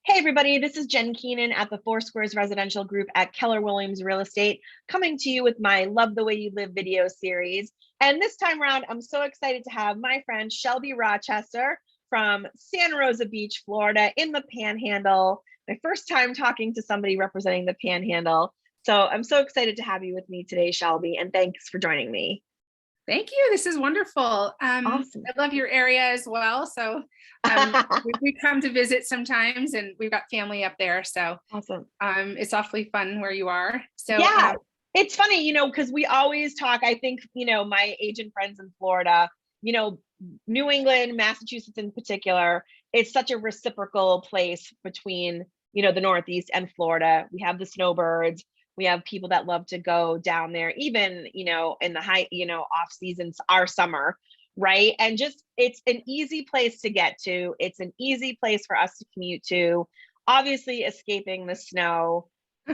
Hey everybody, this is Jen Keenan at the Four Squares Residential Group at Keller Williams Real Estate, coming to you with my Love the Way You Live video series. And this time around, I'm so excited to have my friend Shelby Rochester from Santa Rosa Beach, Florida, in the Panhandle. My first time talking to somebody representing the Panhandle. So I'm so excited to have you with me today, Shelby, and thanks for joining me. Thank you. This is wonderful. Awesome. I love your area as well. So we come to visit sometimes, and we've got family up there. So Awesome. it's awfully fun where you are. So yeah, it's funny, because we always talk, I think, my agent friends in Florida, New England, Massachusetts in particular, it's such a reciprocal place between, the Northeast and Florida. We have the snowbirds. We have people that love to go down there, even, in the high, off seasons, our summer, right? And just, it's an easy place to get to. It's an easy place for us to commute to, obviously escaping the snow.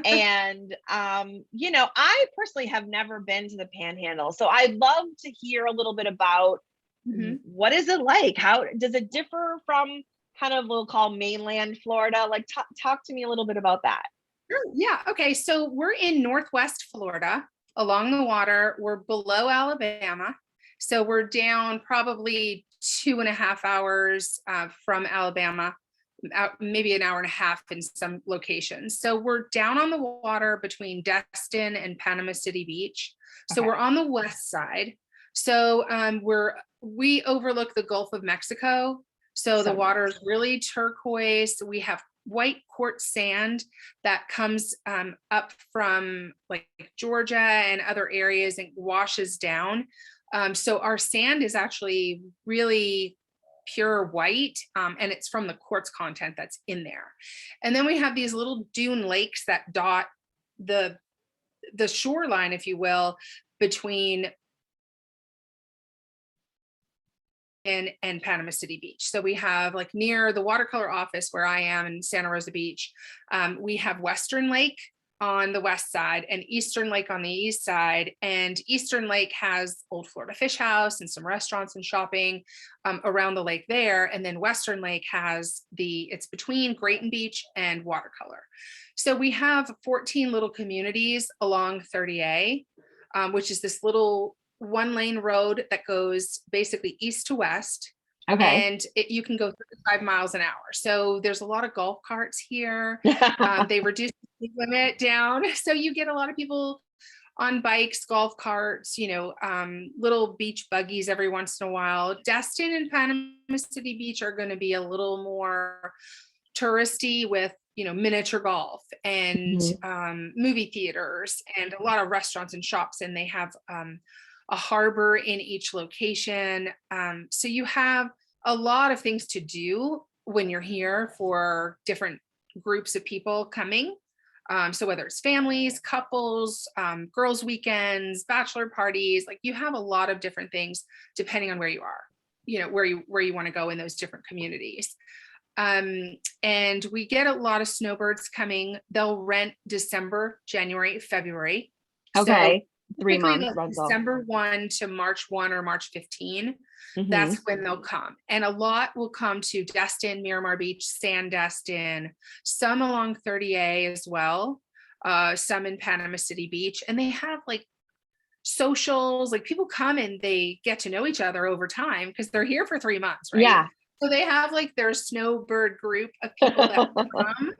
And, I personally have never been to the Panhandle. So I'd love to hear a little bit about what is it like? How does it differ from kind of, we'll call mainland Florida? Like, talk to me a little bit about that. Sure. Yeah. Okay. So we're in Northwest Florida along the water. We're below Alabama. So we're down probably 2.5 hours from Alabama, maybe an hour and a half in some locations. So we're down on the water between Destin and Panama City Beach. So Okay. we're on the west side. So we overlook the Gulf of Mexico. So the water is really turquoise. We have white quartz sand that comes up from like Georgia and other areas and washes down. So our sand is actually really pure white, and it's from the quartz content that's in there. And then we have these little dune lakes that dot the shoreline, if you will, between and Panama City Beach. So we have, like, near the watercolor office where I am in Santa Rosa Beach, we have Western Lake on the west side and Eastern Lake on the east side. And Eastern Lake has Old Florida Fish House and some restaurants and shopping around the lake there. And then Western Lake has it's between Grayton Beach and Watercolor. So we have 14 little communities along 30A, which is this little one-lane road that goes basically east to west. Okay. And you can go 35 miles an hour. So there's a lot of golf carts here. They reduced the limit down. So you get a lot of people on bikes, golf carts, little beach buggies every once in a while. Destin and Panama City Beach are going to be a little more touristy with, miniature golf and movie theaters and a lot of restaurants and shops. And they have a harbor in each location. So you have a lot of things to do when you're here for different groups of people coming. So whether it's families, couples, girls' weekends, bachelor parties, like, you have a lot of different things depending on where you are, where you want to go in those different communities. And we get a lot of snowbirds coming. They'll rent December, January, February. Okay. So 3 months rental. December 1 to March 1 or March 15. That's when they'll come. And a lot will come to Destin, Miramar Beach, Sandestin, some along 30A as well, some in Panama City Beach. And they have like socials, like people come and they get to know each other over time because they're here for 3 months, right? Yeah. So they have like their snowbird group of people that come.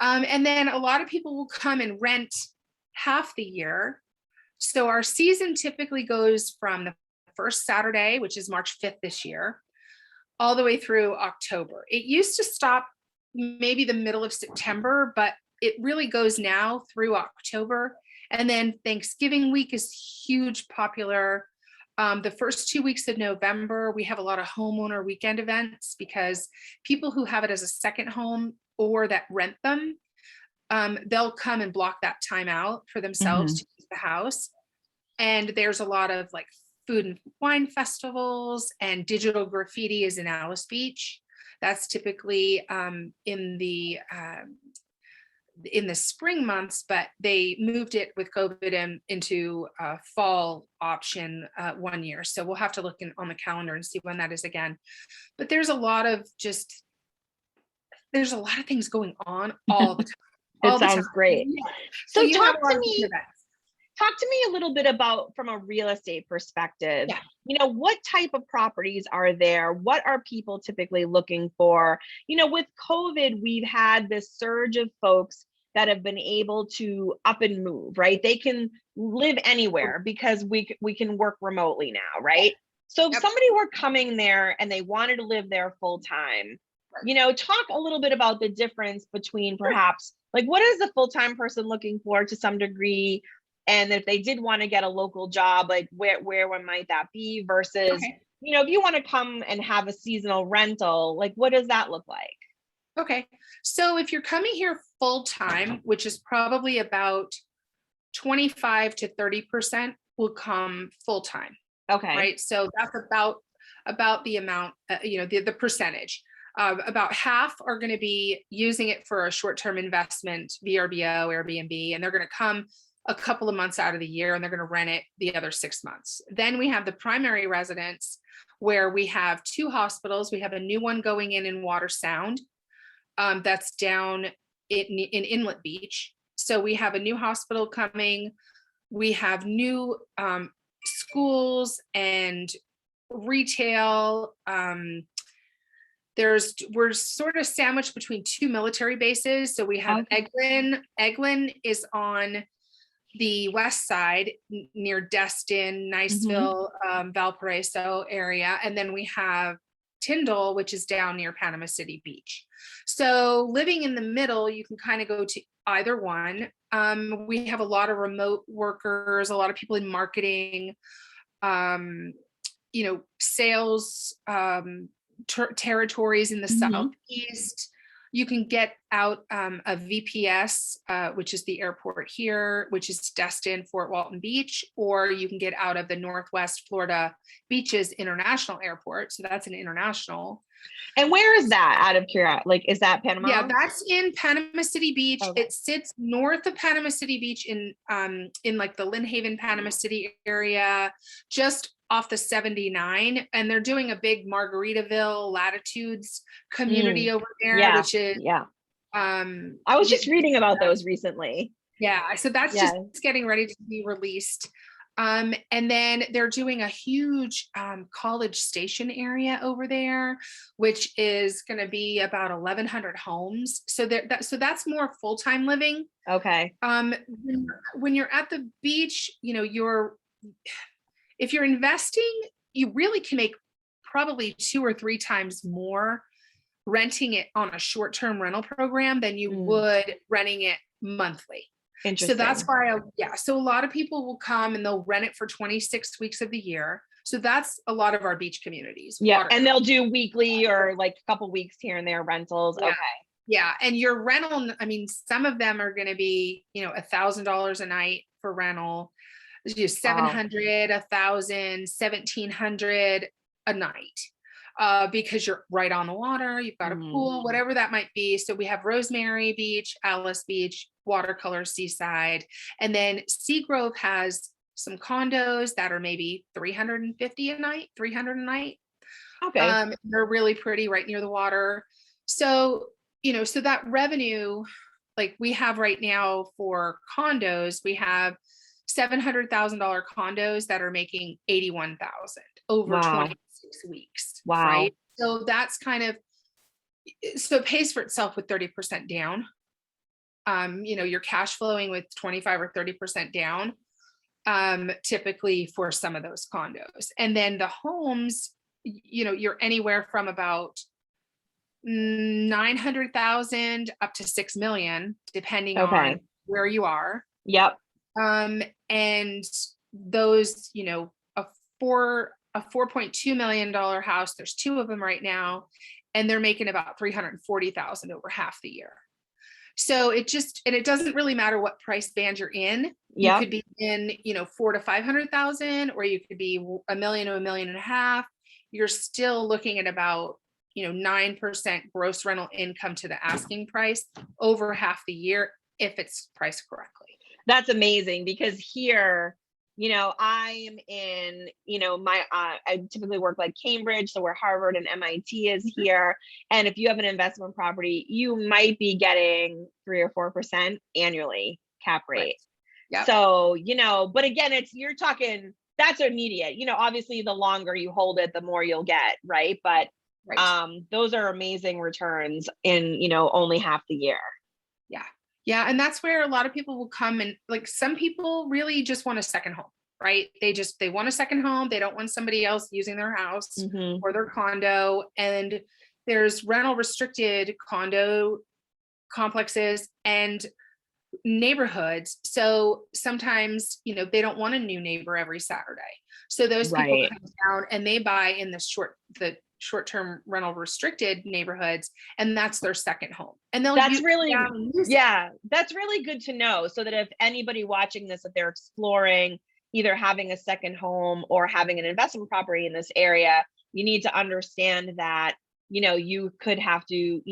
And then a lot of people will come and rent half the year. So our season typically goes from the first Saturday, which is March 5th this year, all the way through October. It used to stop maybe the middle of September, but it really goes now through October. And then Thanksgiving week is huge, popular. The first 2 weeks of November, we have a lot of homeowner weekend events because people who have it as a second home or that rent them, they'll come and block that time out for themselves to use the house. And there's a lot of like food and wine festivals, and digital graffiti is in Alice Beach. That's typically in the spring months, but they moved it with COVID into a fall option 1 year. So we'll have to look on the calendar and see when that is again. But there's a lot of just there's a lot of things going on all the time, It all the time. sounds great. Yeah. So So you have a lot of different events. talk to me a little bit about, from a real estate perspective, Yeah. what type of properties are there? What are people typically looking for? With COVID, we've had this surge of folks that have been able to up and move, right? They can live anywhere because we can work remotely now, right? So if Yep. somebody were coming there and they wanted to live there full time, talk a little bit about the difference between perhaps, like, what is the full-time person looking for to some degree? And if they did want to get a local job, like where one might that be versus, Okay. if you want to come and have a seasonal rental, like what does that look like? Okay. So if you're coming here full time, which is probably about 25 to 30% will come full time. Okay. Right. So that's about the amount, the percentage. About half are going to be using it for a short-term investment, VRBO, Airbnb, and they're going to come a couple of months out of the year and they're going to rent it the other 6 months. Then we have the primary residence where we have 2 hospitals. We have a new one going in Water Sound. That's down in Inlet Beach. So we have a new hospital coming. We have new schools and retail. We're sort of sandwiched between 2 military bases. So we have Eglin. Eglin is on the west side near Destin, Niceville, Valparaiso area. And then we have Tyndall, which is down near Panama City Beach. So living in the middle, you can kind of go to either one. We have a lot of remote workers, a lot of people in marketing, sales, territories in the Southeast. You can get out of VPS, which is the airport here, which is Destin, Fort Walton Beach, or you can get out of the Northwest Florida Beaches International Airport. So that's an international. And where is that, out of curiosity? Like, is that Panama? Yeah, that's in Panama City Beach. Okay. It sits north of Panama City Beach in like the Lynn Haven, Panama City area, just off the 79. And they're doing a big Margaritaville Latitudes community over there, which is I was just reading about those recently. Yeah, so that's just getting ready to be released. And then they're doing a huge College Station area over there, which is going to be about 1,100 homes. So that's more full-time living. Okay. When you're at the beach, if you're investing, you really can make probably 2 or 3 times more renting it on a short-term rental program than you would renting it monthly. So that's why, so a lot of people will come and they'll rent it for 26 weeks of the year. So that's a lot of our beach communities. Yeah. And they'll do weekly or like a couple weeks here and there rentals. Yeah. Okay. Yeah. And your rental, I mean, some of them are going to be, $1,000 a night for rental. Just 700, 1,000, 1,700 a night. Because you're right on the water, you've got a pool, whatever that might be. So we have Rosemary Beach, Alice Beach, Watercolor Seaside, and then Seagrove has some condos that are maybe 350 a night, 300 a night. Okay. They're really pretty, right near the water. So, so that revenue, like we have right now for condos, we have $700,000 condos that are making 81,000 over 26 weeks. Wow. Right. So that's so it pays for itself with 30% down. You're cash flowing with 25 or 30% down, typically for some of those condos. And then the homes, you're anywhere from about 900,000 up to 6 million, depending on where you are. Yep. And those, a $4.2 million house, there's 2 of them right now, and they're making about 340,000 over half the year. So it doesn't really matter what price band you're in. You could be in, 400,000 to 500,000, or you could be $1 million to $1.5 million. You're still looking at about, 9% gross rental income to the asking price over half the year if it's priced correctly. That's amazing, because here, I am in, I typically work like Cambridge, so where Harvard and MIT is Mhm. here. And if you have an investment property, you might be getting 3 or 4% annually cap Right. rate. Yep. So, but again, you're talking, that's immediate. Obviously the longer you hold it, the more you'll get, right? But Right. those are amazing returns in, only half the year. Yeah. Yeah. And that's where a lot of people will come, and like some people really just want a second home, right? They want a second home. They don't want somebody else using their house Hmm. or their condo. And there's rental restricted condo complexes and neighborhoods. So sometimes, they don't want a new neighbor every Saturday. So those people Right. come down and they buy in the short-term rental restricted neighborhoods, and that's their second home. And they'll That's use really, down and use it. yeah, that's really good to know. So that if anybody watching this, if they're exploring either having a second home or having an investment property in this area, you need to understand that, you could have to,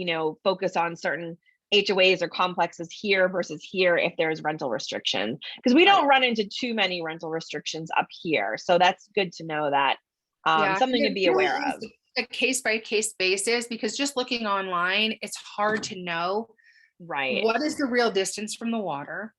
focus on certain HOAs or complexes here versus here if there's rental restriction. Because we Right. don't run into too many rental restrictions up here. So that's good to know that, Yeah. And something to it be really aware is of. a case by case basis, because just looking online, it's hard to know Right. what is the real distance from the water.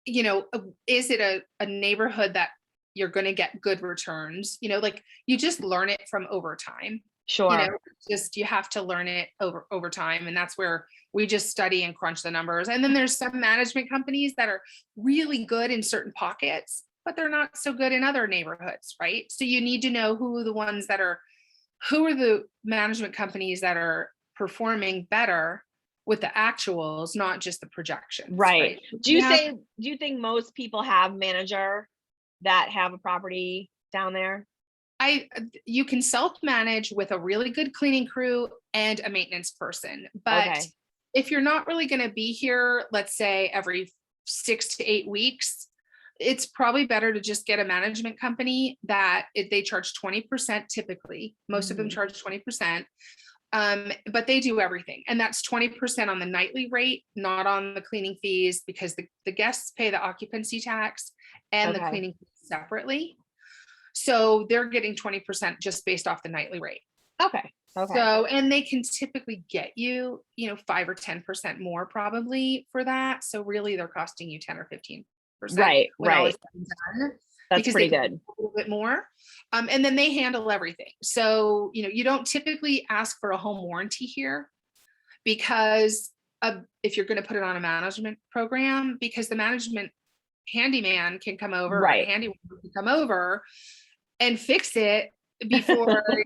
Is it a neighborhood that you're going to get good returns? Like you just learn it from over time. you know Sure. just you have to learn it over time, and that's where we just study and crunch the numbers. And then there's some management companies that are really good in certain pockets, but they're not so good in other neighborhoods, right? So you need to know who are the management companies that are performing better with the actuals, not just the projections, Right. right? Do you think most people have manager that have a property down there? I You can self-manage with a really good cleaning crew and a maintenance person. But Okay. if you're not really going to be here, let's say every 6 to 8 weeks, it's probably better to just get a management company that they charge 20% typically. Most of them Mhm. charge 20%. But they do everything. And that's 20% on the nightly rate, not on the cleaning fees, because the guests pay the occupancy tax and the Okay. cleaning fees separately. So they're getting 20% just based off the nightly rate. Okay. Okay. So, and they can typically get you, 5 or 10% more probably for that. So really they're costing you 10 or 15% Right. when all is Right. said and done, That's because they pretty can good. do a little bit more. And then they handle everything. So, you don't typically ask for a home warranty here, because if you're going to put it on a management program, because the management handyman can come over, or Right. handywoman can come over and fix it before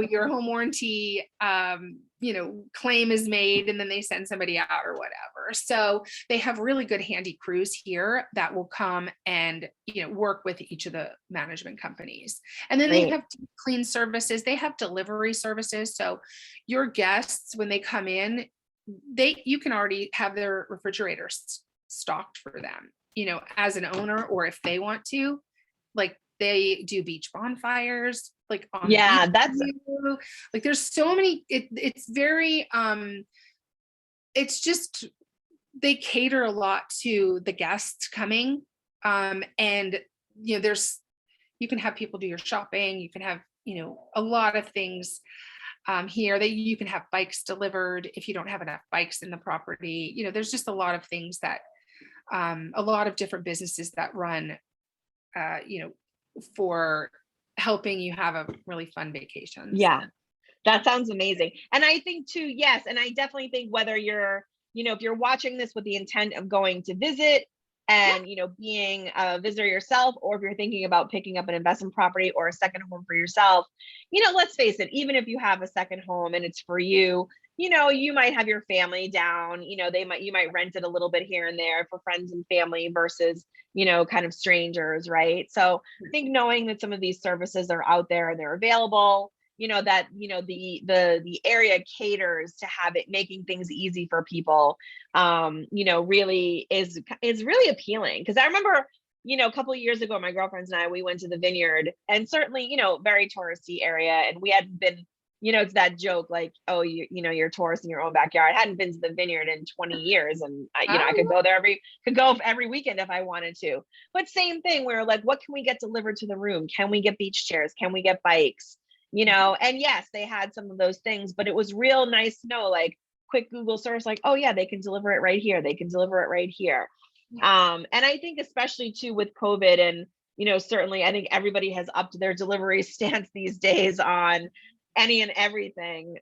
your home warranty claim is made, and then they send somebody out or whatever. So they have really good handy crews here that will come and work with each of the management companies. And then they Great. have deep clean services, they have delivery services. So your guests, when they come in, you can already have their refrigerators stocked for them, as an owner, or if they want to, like they do beach bonfires, like on the beach Yeah, for you. Like there's so many, it's very it's just, they cater a lot to the guests coming. And there's, you can have people do your shopping, you can have a lot of things here, that you can have bikes delivered if you don't have enough bikes in the property. There's just a lot of things that a lot of different businesses that run for helping you have a really fun vacation. yeah, So that sounds amazing. And I think too, yes, and I definitely think whether you're, if you're watching this with the intent of going to visit yeah, and, being a visitor yourself, or if you're thinking about picking up an investment property or a second home for yourself, let's face it, even if you have a second home and it's for you, you might have your family down, you might rent it a little bit here and there for friends and family versus, kind of strangers, right? So I think knowing that some of these services are out there and they're available, that the area caters to have it, making things easy for people, really is really appealing. Because I remember, a couple of years ago, my girlfriends and I, we went to the Vineyard, and certainly, very touristy area, and we hadn't been it's that joke like, oh, you're a tourist in your own backyard. I hadn't been to the vineyard in 20 years, and I could go there every weekend if I wanted to. But same thing, where like, what can we get delivered to the room? Can we get beach chairs? Can we get bikes? And yes, they had some of those things, but it was real nice to know, like, quick Google search, like, oh yeah, they can deliver it right here. They can deliver it right here. And I think especially too with COVID, and certainly I think everybody has upped their delivery stance these days on any and everything.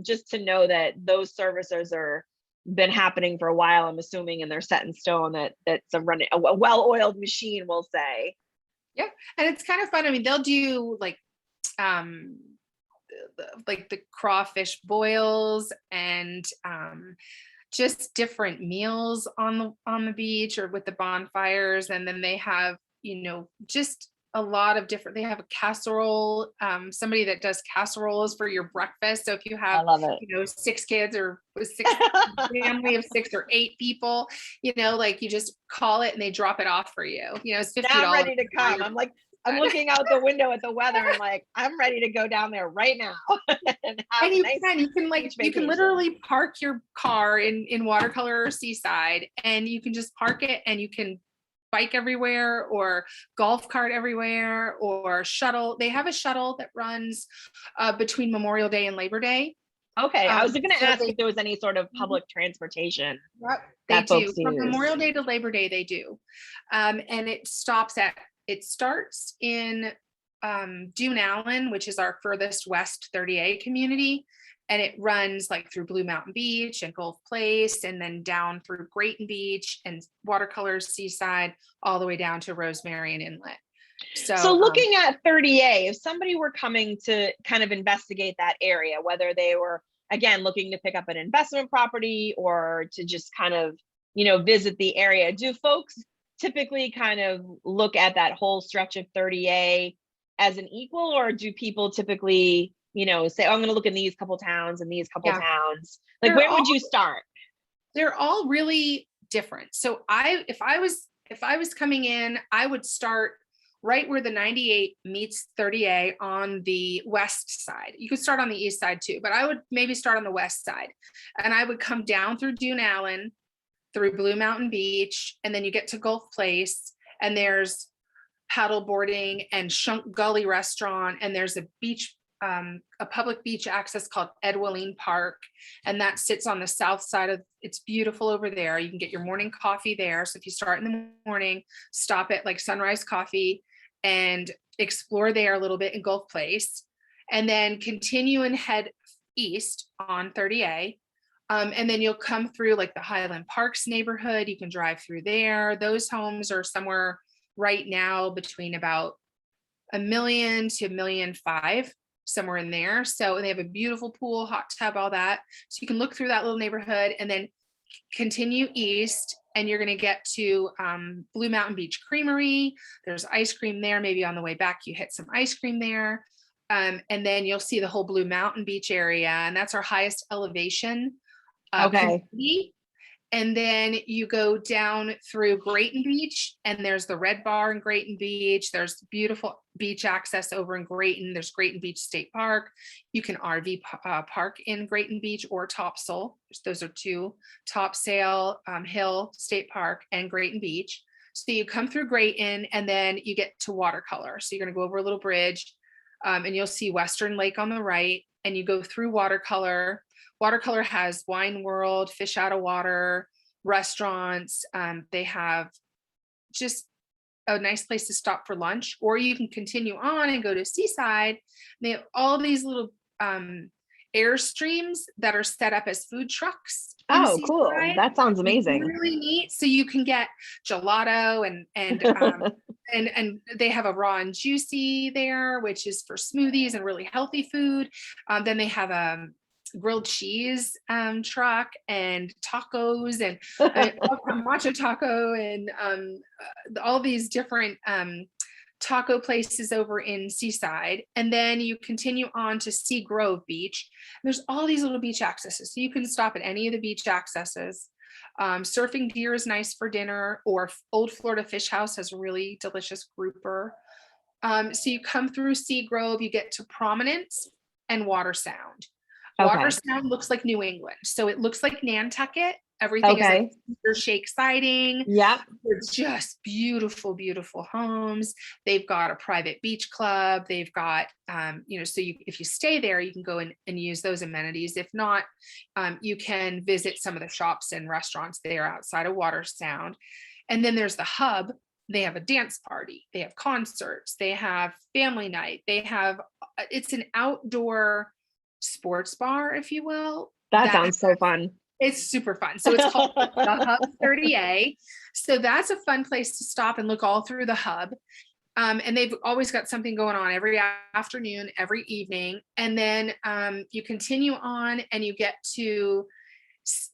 Just to know that those services are been happening for a while, I'm assuming, and they're set in stone, that's a well-oiled machine, we'll say. Yeah. And it's kind of fun. I mean, they'll do um the crawfish boils and just different meals on the beach or with the bonfires. And then they have, just a lot of different, they have a casserole, somebody that does casseroles for your breakfast. So if you have, I love it. 6 kids or family of 6 or 8 people, like you just call it and they drop it off for you. It's $50. Now I'm ready to come. I'm looking out the window at the weather and like, I'm ready to go down there right now. And you can literally park your car in Watercolor or Seaside, and you can just park it and you can bike everywhere or golf cart everywhere or shuttle. They have a shuttle that runs between Memorial Day and Labor Day. Okay, I was going to ask if there was any sort of public transportation. Yep, they do. From Memorial Day to Labor Day, they do. And it starts in Dune Allen, which is our furthest west 30A community. And it runs like through Blue Mountain Beach and Gulf Place, and then down through Grayton Beach and Watercolor Seaside, all the way down to Rosemary and Inlet. So looking at 30A, if somebody were coming to kind of investigate that area, whether they were, again, looking to pick up an investment property or to just kind of, visit the area, do folks typically kind of look at that whole stretch of 30A as an equal, or do people typically, say, oh, I'm going to look in these couple towns and these couple towns? Like, where would you start? They're all really different. So if I was coming in, I would start right where the 98 meets 30A on the west side. You could start on the east side too, but I would maybe start on the west side, and I would come down through Dune Allen, through Blue Mountain Beach, and then you get to Gulf Place, and there's paddle boarding and Shunk Gully restaurant, and there's a beach, a public beach access called Edwilline Park, and that sits on the south side of. It's beautiful over there. You can get your morning coffee there. So if you start in the morning, stop at like Sunrise Coffee and explore there a little bit in Gulf Place, and then continue and head east on 30A. And then you'll come through like the Highland Parks neighborhood. You can drive through there. Those homes are somewhere right now between about $1 million to $1.5 million, somewhere in there. So they have a beautiful pool, hot tub, all that. So you can look through that little neighborhood and then continue east, and you're going to get to Blue Mountain Beach Creamery. There's ice cream there. Maybe on the way back, you hit some ice cream there. And then you'll see the whole Blue Mountain Beach area, and that's our highest elevation. Community. And then you go down through Grayton Beach, and there's the Red Bar in Grayton Beach. There's beautiful beach access over in Grayton. There's Grayton Beach State Park. You can RV park in Grayton Beach or Topsail. Those are two, Topsail Hill State Park and Grayton Beach. So you come through Grayton, and then you get to Watercolor. So you're going to go over a little bridge, and you'll see Western Lake on the right, and you go through Watercolor. Watercolor has Wine World, Fish Out of Water, restaurants. They have just a nice place to stop for lunch, or you can continue on and go to Seaside. They have all these little airstreams that are set up as food trucks. Oh, cool. That sounds amazing. It's really neat. So you can get gelato and and they have a raw and juicy there, which is for smoothies and really healthy food. Then they have a grilled cheese truck and tacos and matcha taco and all these different taco places over in Seaside. And then you continue on to Sea Grove Beach. There's all these little beach accesses, so you can stop at any of the beach accesses. Surfing Deer is nice for dinner, or Old Florida Fish House has a really delicious grouper. So you come through Sea Grove, you get to Prominence, and Water Sound. Okay. Water Sound looks like New England. So it looks like Nantucket. Everything is Okay. like shake siding. Yep. They're just beautiful, beautiful homes. They've got a private beach club. They've got, so if you stay there, you can go and use those amenities. If not, you can visit some of the shops and restaurants there outside of Water Sound. And then there's the hub. They have a dance party. They have concerts. They have family night. It's an outdoor sports bar, if you will. That sounds so fun. It's super fun. So it's called the Hub 30A. So that's a fun place to stop and look all through the hub. And they've always got something going on every afternoon, every evening. And then you continue on and you get to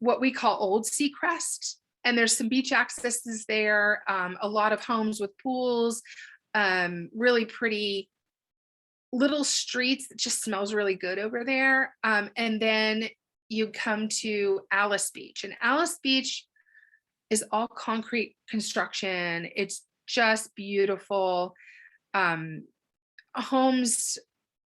what we call Old Seacrest. And there's some beach accesses there, a lot of homes with pools, really pretty little streets that just smells really good over there. And then you come to Alice Beach, and Alice Beach is all concrete construction. It's just beautiful. Homes,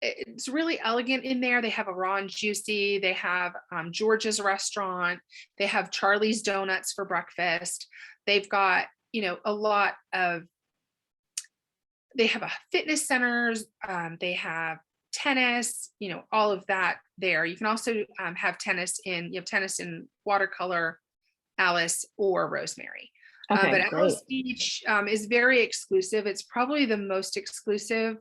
it's really elegant in there. They have a Raw and Juicy. They have George's restaurant. They have Charlie's Donuts for breakfast. They've got, a lot of, they have a fitness centers. They have tennis, all of that there. You can also have tennis in Watercolor, Alice, or Rosemary. Okay, but great. Alice Beach is very exclusive. It's probably the most exclusive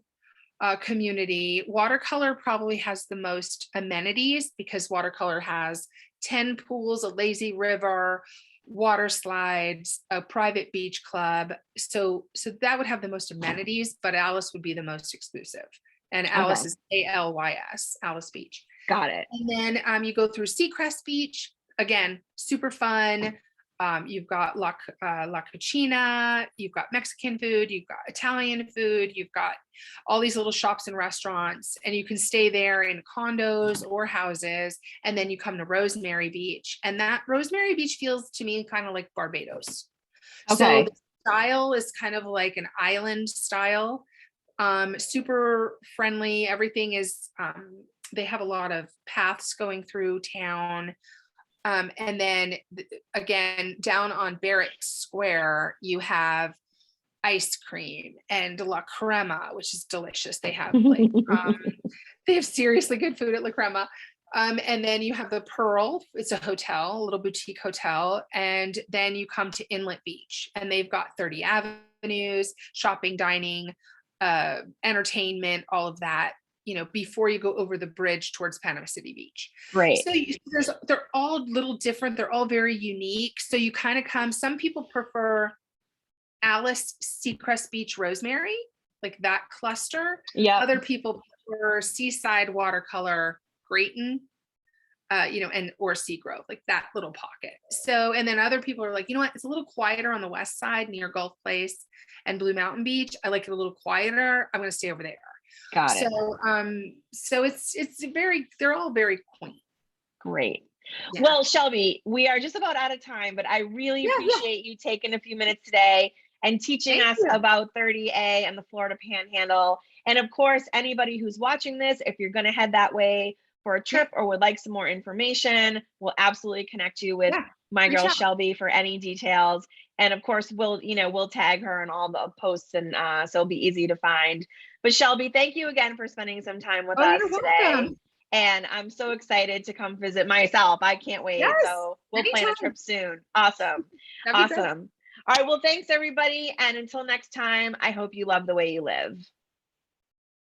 community. Watercolor probably has the most amenities because Watercolor has 10 pools, a lazy river, water slides, a private beach club. So that would have the most amenities, but Alice would be the most exclusive. And Alice is ALYS, Alice Beach. Got it. And then you go through Seacrest Beach. Again, super fun. You've got La Cucina, you've got Mexican food, you've got Italian food, you've got all these little shops and restaurants, and you can stay there in condos or houses. And then you come to Rosemary Beach, and that Rosemary Beach feels to me kind of like Barbados. Okay. So the style is kind of like an island style, super friendly. Everything is, they have a lot of paths going through town. And then again, down on Barrett Square, you have ice cream and La Crema, which is delicious. They have they have seriously good food at La Crema. And then you have the Pearl. It's a hotel, a little boutique hotel. And then you come to Inlet Beach, and they've got 30 avenues, shopping, dining, entertainment, all of that, before you go over the bridge towards Panama City Beach. Right. So they're all little different. They're all very unique. So you kind of come, some people prefer Alice, Seacrest Beach, Rosemary, like that cluster. Yeah. Other people prefer Seaside, Watercolor, Grayton, and or Seagrove, like that little pocket. So, and then other people are like, you know what, it's a little quieter on the west side near Gulf Place and Blue Mountain Beach. I like it a little quieter. I'm going to stay over there. Got it. So they're all very quaint. Great. Yeah. Well, Shelby, we are just about out of time, but I really appreciate you taking a few minutes today and teaching us about 30A and the Florida Panhandle. And of course, anybody who's watching this, if you're going to head that way for a trip or would like some more information, we'll absolutely connect you with my girl Shelby for any details. And of course, we'll tag her in all the posts, and so it'll be easy to find. But Shelby, thank you again for spending some time with us today. Welcome. And I'm so excited to come visit myself. I can't wait. Yes, so we'll plan a trip soon. Awesome. Awesome. All right. Well, thanks everybody. And until next time, I hope you love the way you live.